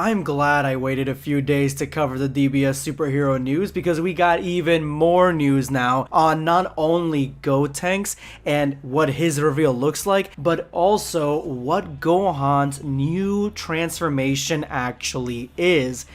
I'm glad I waited a few days to cover the DBS superhero news because we got even more news now on not only Gotenks and what his reveal looks like, but also what Gohan's new transformation actually is.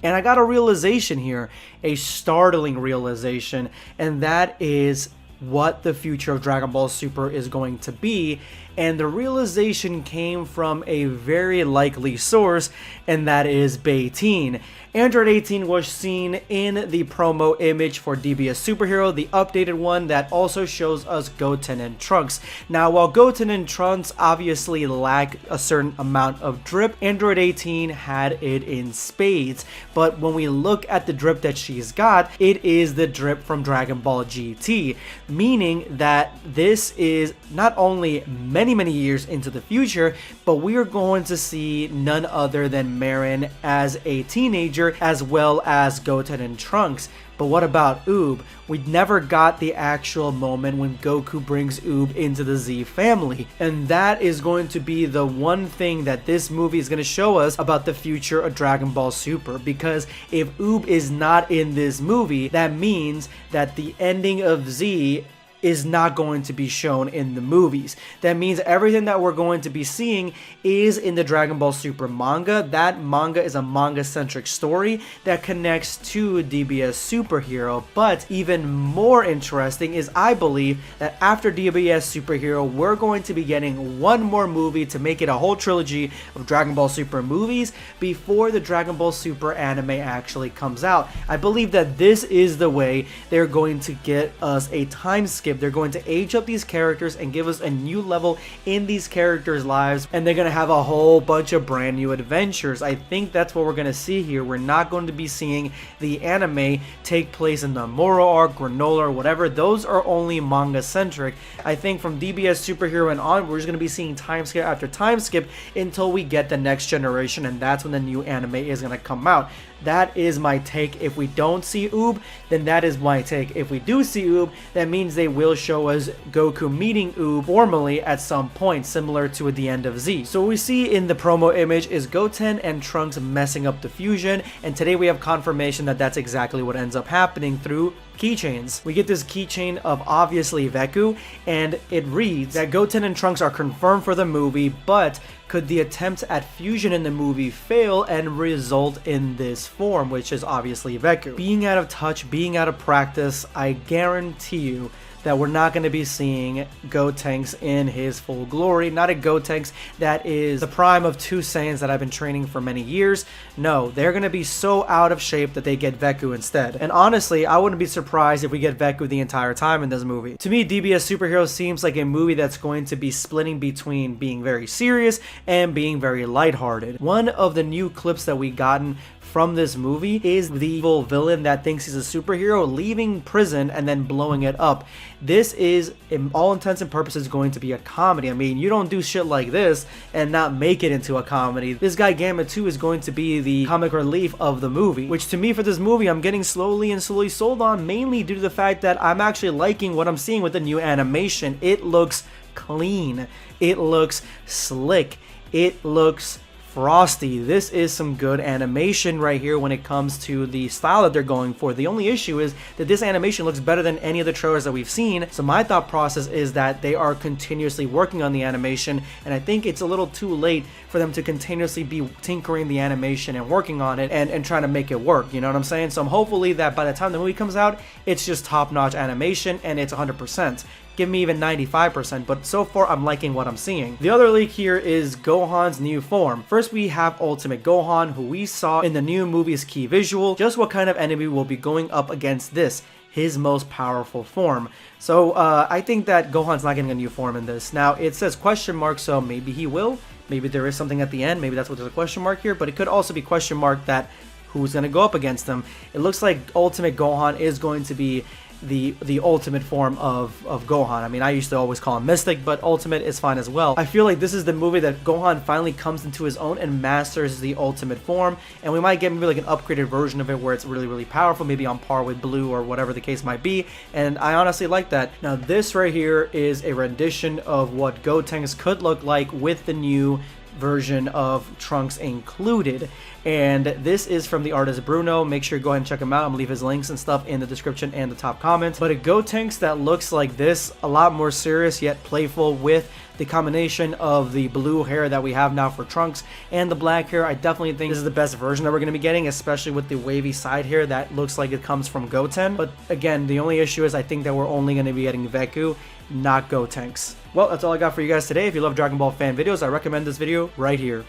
And I got a realization here, a startling realization, and that is what the future of Dragon Ball Super is going to be. And the realization came from a very likely source, and that is Beijing. Android 18 was seen in the promo image for DBS Superhero, the updated one that also shows us Goten and Trunks. Now, while Goten and Trunks obviously lack a certain amount of drip, Android 18 had it in spades. But when we look at the drip that she's got, it is the drip from Dragon Ball GT, meaning that this is not only many years into the future, but we are going to see none other than Marin as a teenager, as well as Goten and Trunks. But what about Oob? We never got the actual moment when Goku brings Oob into the Z family. And that is going to be the one thing that this movie is going to show us about the future of Dragon Ball Super. Because if Oob is not in this movie, that means that the ending of Z is not going to be shown in the movies. That means everything that we're going to be seeing is in the Dragon Ball Super manga. That manga is a manga-centric story that connects to DBS Superhero. But even more interesting is, I believe, that after DBS Superhero, we're going to be getting one more movie to make it a whole trilogy of Dragon Ball Super movies before the Dragon Ball Super anime actually comes out. I believe that this is the way they're going to get us a time skip. They're going to age up these characters and give us a new level in these characters' lives, and they're going to have a whole bunch of brand new adventures. I think that's what we're going to see here. We're not going to be seeing the anime take place in the Moro arc, Granola, or whatever. Those are only manga-centric. I think from DBS Superhero and on, we're just going to be seeing time skip after time skip until we get the next generation, and that's when the new anime is going to come out. That is my take. If we don't see Oob, then that is my take. If we do see Oob, that means they will show us Goku meeting Oob formally at some point, similar to at the end of Z. So what we see in the promo image is Goten and Trunks messing up the fusion, and today we have confirmation that that's exactly what ends up happening through keychains. We get this keychain of obviously Veku, and it reads that Goten and Trunks are confirmed for the movie, but could the attempt at fusion in the movie fail and result in this form, which is obviously Veku? Being out of touch, being out of practice, I guarantee you that we're not going to be seeing Gotenks in his full glory. Not a Gotenks that is the prime of two Saiyans that I've been training for many years. No, they're going to be so out of shape that they get Veku instead. And honestly, I wouldn't be surprised if we get Veku the entire time in this movie. To me, DBS Superhero seems like a movie that's going to be splitting between being very serious and being very lighthearted. One of the new clips that we gotten from this movie is the evil villain that thinks he's a superhero leaving prison and then blowing it up. This is, in all intents and purposes, going to be a comedy. I mean, you don't do shit like this and not make it into a comedy. This guy Gamma 2 is going to be the comic relief of the movie, which to me for this movie I'm getting slowly sold on, mainly due to the fact that I'm actually liking what I'm seeing with the new animation. It looks clean, it looks slick, it looks frosty. This is some good animation right here when it comes to the style that they're going for. The only issue is that this animation looks better than any of the trailers that we've seen. So my thought process is that they are continuously working on the animation, and I think it's a little too late for them to continuously be tinkering the animation and working on it and trying to make it work. You know what I'm saying? So I'm hopefully that by the time the movie comes out, it's just top-notch animation and it's 100%. Give me even 95%, but so far I'm liking what I'm seeing. The other leak here is Gohan's new form. First we have Ultimate Gohan, who we saw in the new movie's key visual. Just what kind of enemy will be going up against this, his most powerful form. So I think that Gohan's not getting a new form in this. Now it says question mark, so maybe he will. Maybe there is something at the end. Maybe that's what there's a question mark here, but it could also be question mark that who's going to go up against them. It looks like Ultimate Gohan is going to be the ultimate form of Gohan. I mean, I used to always call him Mystic, but Ultimate is fine as well. I feel like this is the movie that Gohan finally comes into his own and masters the ultimate form, and we might get maybe like an upgraded version of it where it's really powerful, maybe on par with Blue or whatever the case might be, and I honestly like that. Now this right here is a rendition of what Gotenks could look like with the new version of Trunks included. And this is from the artist Broono. Make sure you go ahead and check him out. I'm gonna leave his links and stuff in the description and the top comments. But a Gotenks that looks like this, a lot more serious yet playful, with the combination of the blue hair that we have now for Trunks and the black hair. I definitely think this is the best version that we're going to be getting, especially with the wavy side hair that looks like it comes from Goten. But again, the only issue is I think that we're only going to be getting Veku, not Gotenks. Well, that's all I got for you guys today. If you love Dragon Ball fan videos, I recommend this video right here.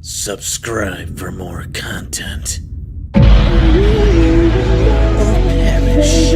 Subscribe for more content. Or perish.